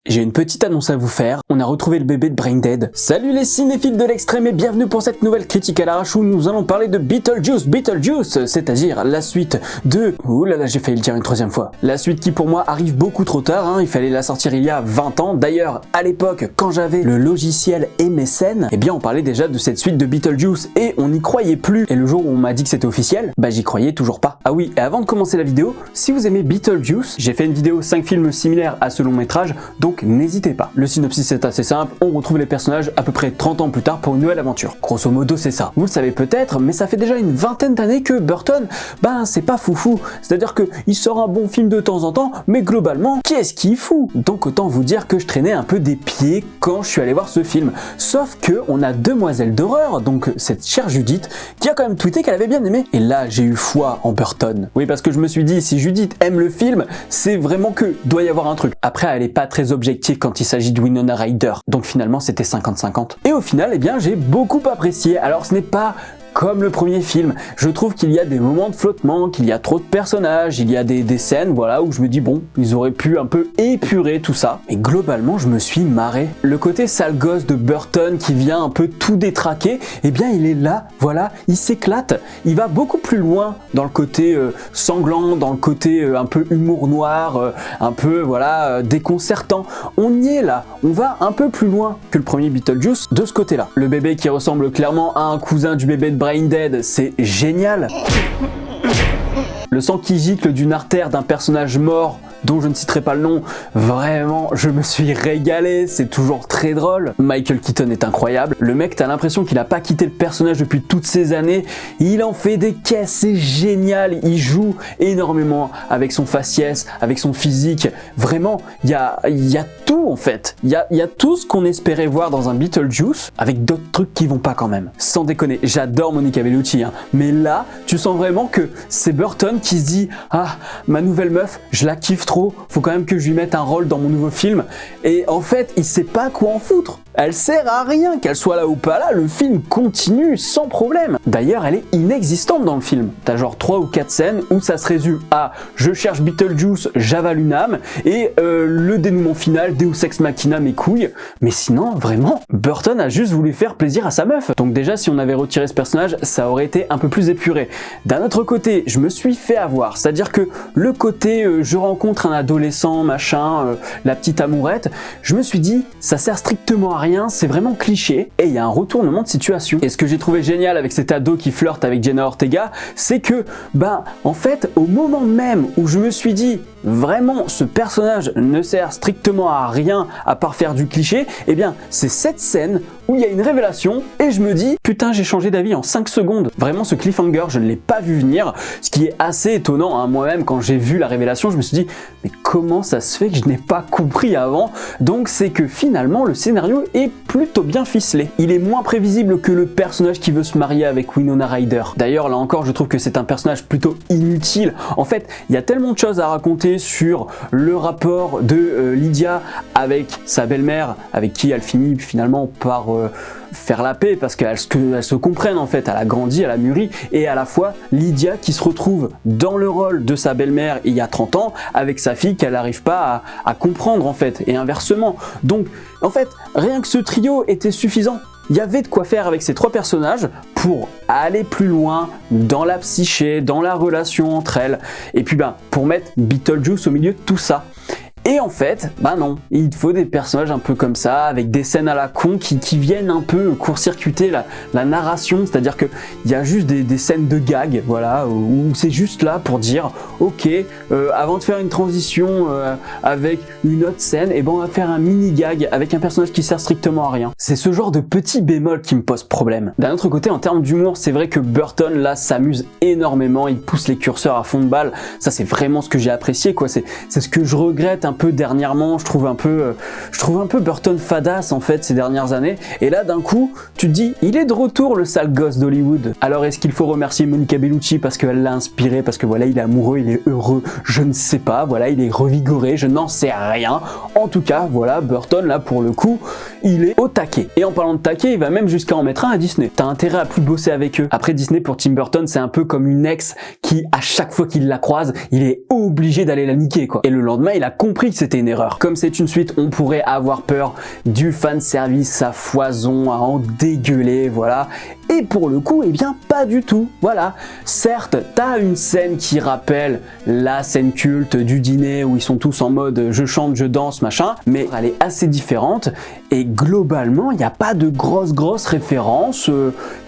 J'ai une petite annonce à vous faire, on a retrouvé le bébé de Brain Dead. Salut les cinéphiles de l'extrême et bienvenue pour cette nouvelle critique à l'arrache où nous allons parler de Beetlejuice, c'est-à-dire la suite de... Ouh là là, j'ai failli le dire une troisième fois. La suite qui pour moi arrive beaucoup trop tard, il fallait la sortir il y a 20 ans. D'ailleurs, à l'époque, quand j'avais le logiciel MSN, eh bien on parlait déjà de cette suite de Beetlejuice et on n'y croyait plus. Et le jour où on m'a dit que c'était officiel, bah j'y croyais toujours pas. Ah oui, et avant de commencer la vidéo, si vous aimez Beetlejuice, j'ai fait une vidéo 5 films similaires à ce long métrage, donc n'hésitez pas. Le synopsis est assez simple, on retrouve les personnages à peu près 30 ans plus tard pour une nouvelle aventure. Grosso modo c'est ça. Vous le savez peut-être, mais ça fait déjà une vingtaine d'années que Burton, c'est pas foufou. C'est-à-dire que il sort un bon film de temps en temps, mais globalement, qu'est-ce qu'il fout? Donc autant vous dire que je traînais un peu des pieds quand je suis allé voir ce film. Sauf que on a Demoiselle d'horreur, donc cette chère Judith, qui a quand même tweeté qu'elle avait bien aimé. Et là j'ai eu foi en Burton. Oui, parce que je me suis dit, si Judith aime le film, c'est vraiment que doit y avoir un truc. Après, elle est pas très objective quand il s'agit de Winona Ryder, donc finalement c'était 50-50. Et au final, eh bien j'ai beaucoup apprécié. Alors ce n'est pas comme le premier film, je trouve qu'il y a des moments de flottement, qu'il y a trop de personnages, il y a des scènes, voilà, où je me dis bon, ils auraient pu un peu épurer tout ça. Et globalement, je me suis marré. Le côté sale gosse de Burton qui vient un peu tout détraquer, eh bien il est là, voilà, il s'éclate. Il va beaucoup plus loin dans le côté sanglant, dans le côté un peu humour noir, un peu, voilà, déconcertant. On y est là, on va un peu plus loin que le premier Beetlejuice de ce côté-là. Le bébé qui ressemble clairement à un cousin du bébé de Brain Dead, c'est génial. Le sang qui gicle d'une artère d'un personnage mort dont je ne citerai pas le nom, vraiment, je me suis régalé, c'est toujours très drôle. Michael Keaton est incroyable. Le mec, t'as l'impression qu'il a pas quitté le personnage depuis toutes ces années. Il en fait des caisses, c'est génial. Il joue énormément avec son faciès, avec son physique. Vraiment, il y a tout en fait. Il y a tout ce qu'on espérait voir dans un Beetlejuice, avec d'autres trucs qui vont pas quand même. Sans déconner, j'adore Monica Bellucci, mais là, tu sens vraiment que c'est Burton qui se dit « Ah, ma nouvelle meuf, je la kiffe trop, faut quand même que je lui mette un rôle dans mon nouveau film. » Et en fait, il sait pas quoi en foutre. Elle sert à rien, qu'elle soit là ou pas là, le film continue sans problème. D'ailleurs, elle est inexistante dans le film. T'as genre 3 ou 4 scènes où ça se résume à « Je cherche Beetlejuice, j'avale une âme » et le dénouement final, Deus Ex Machina, mes couilles. Mais sinon, vraiment, Burton a juste voulu faire plaisir à sa meuf. Donc déjà, si on avait retiré ce personnage, ça aurait été un peu plus épuré. D'un autre côté, je me suis fait avoir, c'est-à-dire que le côté je rencontre un adolescent, machin, la petite amourette, je me suis dit, ça sert strictement à rien, c'est vraiment cliché, et il y a un retournement de situation. Et ce que j'ai trouvé génial avec cet ado qui flirte avec Jenna Ortega, c'est que, en fait, au moment même où je me suis dit, vraiment, ce personnage ne sert strictement à rien à part faire du cliché, eh bien, c'est cette scène où il y a une révélation, et je me dis, putain, j'ai changé d'avis en 5 secondes. Vraiment, ce cliffhanger, je ne l'ai pas vu venir, ce qui est assez étonnant, moi-même, quand j'ai vu la révélation, je me suis dit, mais comment ça se fait que je n'ai pas compris avant? Donc, c'est que finalement, le scénario est plutôt bien ficelé. Il est moins prévisible que le personnage qui veut se marier avec Winona Ryder. D'ailleurs, là encore, je trouve que c'est un personnage plutôt inutile. En fait, il y a tellement de choses à raconter sur le rapport de Lydia avec sa belle-mère, avec qui elle finit finalement par faire la paix parce qu'elles se comprennent en fait, elle a grandi, elle a mûri, et à la fois Lydia qui se retrouve dans le rôle de sa belle-mère il y a 30 ans avec sa fille qu'elle n'arrive pas à comprendre en fait, et inversement. Donc en fait, rien que ce trio était suffisant. Il y avait de quoi faire avec ces 3 personnages pour aller plus loin dans la psyché, dans la relation entre elles, et puis pour mettre Beetlejuice au milieu de tout ça. Et en fait, non, il faut des personnages un peu comme ça, avec des scènes à la con qui viennent un peu court-circuiter la narration, c'est-à-dire qu'il y a juste des scènes de gag, voilà, où c'est juste là pour dire, ok, avant de faire une transition avec une autre scène, on va faire un mini-gag avec un personnage qui sert strictement à rien. C'est ce genre de petit bémol qui me pose problème. D'un autre côté, en termes d'humour, c'est vrai que Burton, là, s'amuse énormément, il pousse les curseurs à fond de balle, ça c'est vraiment ce que j'ai apprécié, quoi, c'est ce que je regrette un peu dernièrement, je trouve un peu Burton fadasse en fait ces dernières années, et là d'un coup tu te dis il est de retour le sale gosse d'Hollywood. Alors est-ce qu'il faut remercier Monica Bellucci parce qu'elle l'a inspiré, parce que voilà il est amoureux, il est heureux, je ne sais pas, voilà il est revigoré, je n'en sais rien. En tout cas voilà, Burton là pour le coup il est au taquet. Et en parlant de taquet, il va même jusqu'à en mettre un à Disney. T'as intérêt à plus bosser avec eux. Après Disney, pour Tim Burton, c'est un peu comme une ex qui, à chaque fois qu'il la croise, il est obligé d'aller la niquer, quoi. Et le lendemain, il a compris que c'était une erreur. Comme c'est une suite, on pourrait avoir peur du fanservice à foison, à en dégueuler, voilà. Et pour le coup, eh bien, pas du tout. Voilà. Certes, t'as une scène qui rappelle la scène culte du dîner où ils sont tous en mode je chante, je danse, machin, mais elle est assez différente et globalement, il n'y a pas de grosses références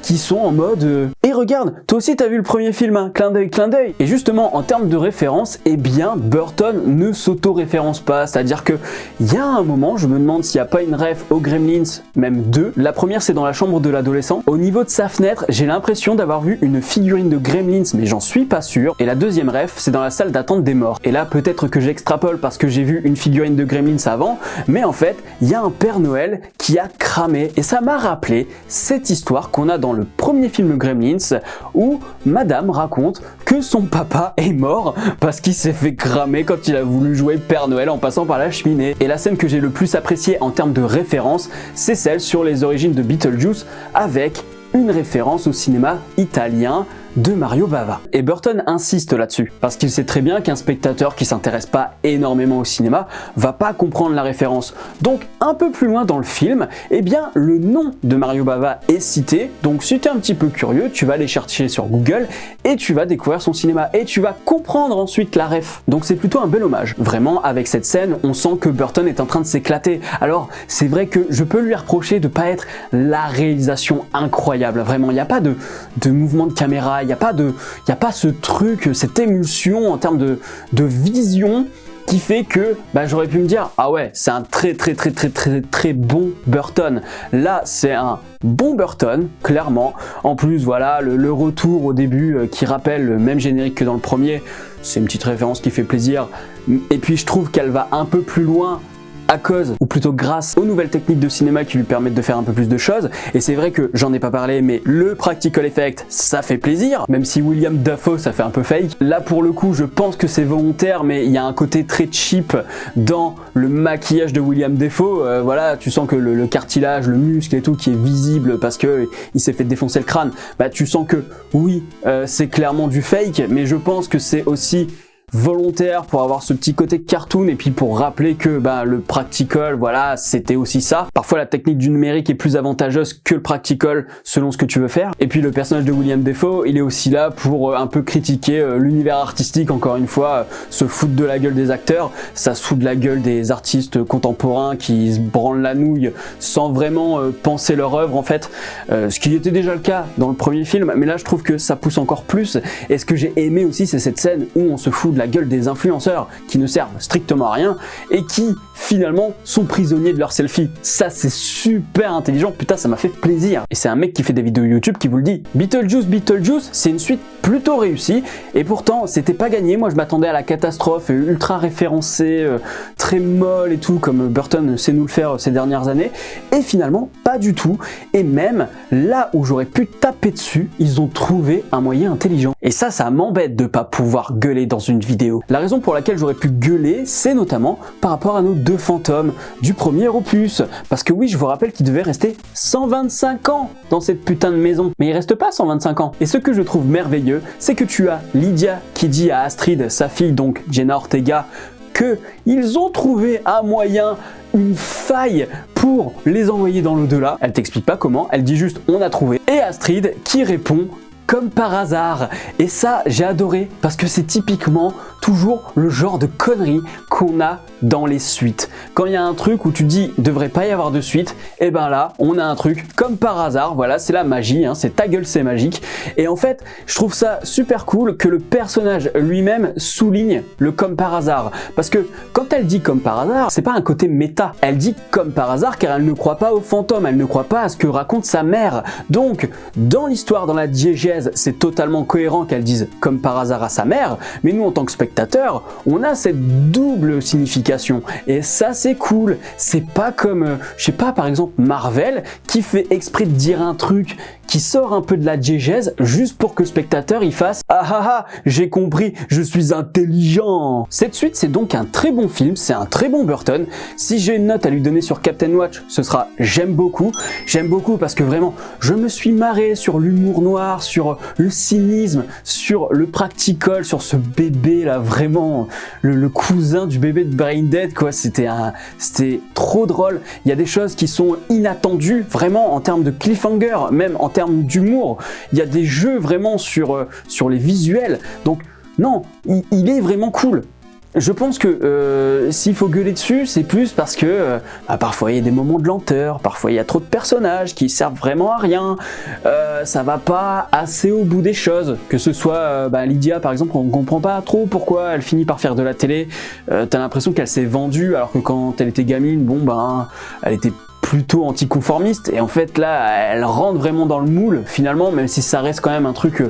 qui sont en mode et regarde, toi aussi t'as vu le premier film, hein, clin d'œil, clin d'œil. Et justement, en termes de référence, eh bien, Burton ne s'auto-référence pas. C'est-à-dire que il y a un moment, je me demande s'il n'y a pas une ref aux Gremlins, même deux. La première, c'est dans la chambre de l'adolescent. Au niveau de sa fenêtre, j'ai l'impression d'avoir vu une figurine de Gremlins, mais j'en suis pas sûr. Et la deuxième ref, c'est dans la salle d'attente des morts. Et là, peut-être que j'extrapole parce que j'ai vu une figurine de Gremlins avant, mais en fait, il y a un Père Noël qui a cramé. Et ça m'a rappelé cette histoire qu'on a dans le premier film Gremlins, où Madame raconte que son papa est mort parce qu'il s'est fait cramer quand il a voulu jouer Père Noël en passant par la cheminée. Et la scène que j'ai le plus appréciée en termes de référence, c'est celle sur les origines de Beetlejuice avec une référence au cinéma italien de Mario Bava. Et Burton insiste là-dessus, parce qu'il sait très bien qu'un spectateur qui s'intéresse pas énormément au cinéma va pas comprendre la référence. Donc un peu plus loin dans le film, eh bien le nom de Mario Bava est cité, donc si tu es un petit peu curieux, tu vas aller chercher sur Google et tu vas découvrir son cinéma et tu vas comprendre ensuite la ref. Donc c'est plutôt un bel hommage. Vraiment, avec cette scène, on sent que Burton est en train de s'éclater. Alors c'est vrai que je peux lui reprocher de pas être la réalisation incroyable. Vraiment, il n'y a pas de mouvement de caméra, il n'y a pas ce truc, cette émulsion en termes de vision qui fait que j'aurais pu me dire ah ouais, c'est un très bon Burton. Là, c'est un bon Burton, clairement. En plus, voilà, le retour au début qui rappelle le même générique que dans le premier, c'est une petite référence qui fait plaisir. Et puis je trouve qu'elle va un peu plus loin à cause, ou plutôt grâce aux nouvelles techniques de cinéma qui lui permettent de faire un peu plus de choses. Et c'est vrai que j'en ai pas parlé, mais le practical effect, ça fait plaisir, même si William Dafoe, ça fait un peu fake. Là, pour le coup, je pense que c'est volontaire, mais il y a un côté très cheap dans le maquillage de William Dafoe. Voilà, tu sens que le cartilage, le muscle et tout qui est visible parce que il s'est fait défoncer le crâne, tu sens que oui, c'est clairement du fake, mais je pense que c'est aussi volontaire pour avoir ce petit côté cartoon et puis pour rappeler que le practical, voilà, c'était aussi ça. Parfois la technique du numérique est plus avantageuse que le practical selon ce que tu veux faire. Et puis le personnage de William Dafoe, il est aussi là pour un peu critiquer l'univers artistique, encore une fois, se foutre de la gueule des acteurs, ça se fout de la gueule des artistes contemporains qui se branlent la nouille sans vraiment penser leur œuvre en fait, ce qui était déjà le cas dans le premier film, mais là je trouve que ça pousse encore plus. Et ce que j'ai aimé aussi, c'est cette scène où on se fout de la gueule des influenceurs qui ne servent strictement à rien et qui finalement sont prisonniers de leurs selfies. Ça c'est super intelligent, putain ça m'a fait plaisir. Et c'est un mec qui fait des vidéos YouTube qui vous le dit. Beetlejuice, c'est une suite plutôt réussie et pourtant c'était pas gagné. Moi je m'attendais à la catastrophe ultra référencée, très molle et tout comme Burton sait nous le faire ces dernières années, et finalement pas du tout. Et même là où j'aurais pu taper dessus, ils ont trouvé un moyen intelligent. Et ça m'embête de pas pouvoir gueuler dans une vidéo. La raison pour laquelle j'aurais pu gueuler, c'est notamment par rapport à nos deux fantômes du premier opus. Parce que oui, je vous rappelle qu'il devait rester 125 ans dans cette putain de maison. Mais il reste pas 125 ans. Et ce que je trouve merveilleux, c'est que tu as Lydia qui dit à Astrid, sa fille donc Jenna Ortega, que ils ont trouvé un moyen, une faille pour les envoyer dans l'au-delà. Elle t'explique pas comment, elle dit juste on a trouvé. Et Astrid qui répond comme par hasard. Et ça, j'ai adoré parce que c'est typiquement toujours le genre de conneries qu'on a dans les suites. Quand il y a un truc où tu dis devrait pas y avoir de suite, et ben là, on a un truc comme par hasard. Voilà, c'est la magie, hein, c'est ta gueule, c'est magique. Et en fait, je trouve ça super cool que le personnage lui-même souligne le comme par hasard. Parce que quand elle dit comme par hasard, c'est pas un côté méta. Elle dit comme par hasard car elle ne croit pas aux fantômes, elle ne croit pas à ce que raconte sa mère. Donc, dans l'histoire, dans la diégèse, c'est totalement cohérent qu'elle dise comme par hasard à sa mère, mais nous en tant que spectateurs, on a cette double signification et ça c'est cool. C'est pas comme, je sais pas, par exemple Marvel qui fait exprès de dire un truc qui sort un peu de la diégèse juste pour que le spectateur il fasse « Ah ah ah, j'ai compris, je suis intelligent !» Cette suite, c'est donc un très bon film, c'est un très bon Burton. Si j'ai une note à lui donner sur Captain Watch, ce sera j'aime beaucoup. J'aime beaucoup parce que vraiment, je me suis marré sur l'humour noir, sur le cynisme, sur le practical, sur ce bébé là, vraiment, le cousin du bébé de Braindead, quoi. C'était trop drôle. Il y a des choses qui sont inattendues, vraiment, en termes de cliffhanger, même en termes d'humour. Il y a des jeux vraiment sur les visuels. Donc, non, il est vraiment cool. Je pense que s'il faut gueuler dessus, c'est plus parce que parfois il y a des moments de lenteur, parfois il y a trop de personnages qui servent vraiment à rien, ça va pas assez au bout des choses, que ce soit Lydia par exemple, on comprend pas trop pourquoi elle finit par faire de la télé, t'as l'impression qu'elle s'est vendue alors que quand elle était gamine, elle était plutôt anticonformiste et en fait là elle rentre vraiment dans le moule finalement, même si ça reste quand même un truc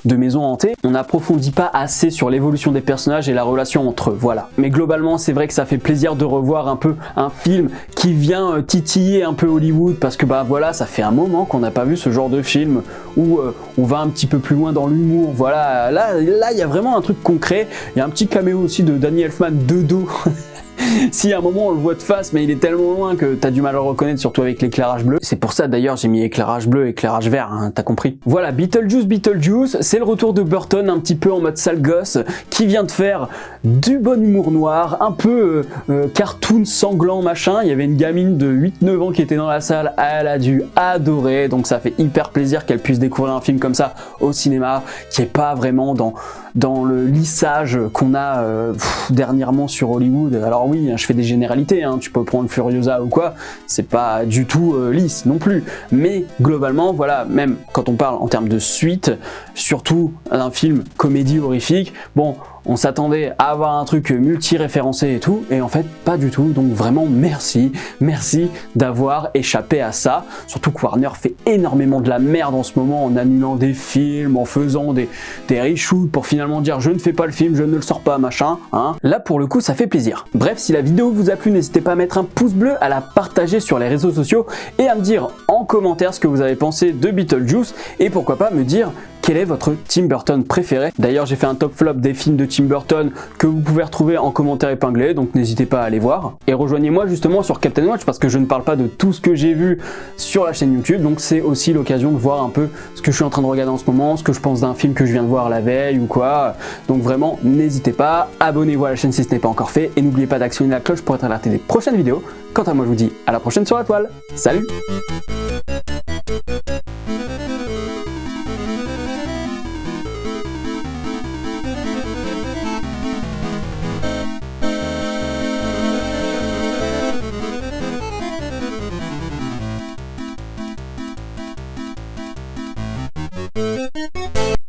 de maison hantée. On n'approfondit pas assez sur l'évolution des personnages et la relation entre eux, voilà. Mais globalement c'est vrai que ça fait plaisir de revoir un peu un film qui vient titiller un peu Hollywood parce que voilà, ça fait un moment qu'on n'a pas vu ce genre de film où on va un petit peu plus loin dans l'humour, voilà. Là il y a vraiment un truc concret, il y a un petit caméo aussi de Danny Elfman de dos. Si à un moment on le voit de face mais il est tellement loin que t'as du mal à le reconnaître, surtout avec l'éclairage bleu. C'est pour ça d'ailleurs j'ai mis éclairage bleu, éclairage vert, hein, t'as compris. Voilà, Beetlejuice, c'est le retour de Burton un petit peu en mode sale gosse, qui vient de faire du bon humour noir, un peu cartoon sanglant machin. Il y avait une gamine de 8-9 ans qui était dans la salle, elle a dû adorer, donc ça fait hyper plaisir qu'elle puisse découvrir un film comme ça au cinéma, qui est pas vraiment dans le lissage qu'on a dernièrement sur Hollywood. Alors oui, je fais des généralités, hein, tu peux prendre Furiosa ou quoi, c'est pas du tout lisse non plus, mais globalement voilà, même quand on parle en termes de suite, surtout un film comédie horrifique, on s'attendait à avoir un truc multi-référencé et tout, et en fait pas du tout, donc vraiment merci d'avoir échappé à ça, surtout que Warner fait énormément de la merde en ce moment en annulant des films, en faisant des reshoots pour finalement dire je ne fais pas le film, je ne le sors pas, machin, hein. Là pour le coup ça fait plaisir. Bref, si la vidéo vous a plu, n'hésitez pas à mettre un pouce bleu, à la partager sur les réseaux sociaux et à me dire en commentaire ce que vous avez pensé de Beetlejuice, et pourquoi pas me dire quel est votre Tim Burton préféré. D'ailleurs j'ai fait un top flop des films de Tim Burton que vous pouvez retrouver en commentaire épinglé, donc n'hésitez pas à aller voir. Et rejoignez-moi justement sur Captain Watch parce que je ne parle pas de tout ce que j'ai vu sur la chaîne YouTube, donc c'est aussi l'occasion de voir un peu ce que je suis en train de regarder en ce moment, ce que je pense d'un film que je viens de voir la veille ou quoi. Donc vraiment n'hésitez pas, abonnez-vous à la chaîne si ce n'est pas encore fait et n'oubliez pas d'actionner la cloche pour être alerté des prochaines vidéos. Quant à moi je vous dis à la prochaine sur la toile, salut!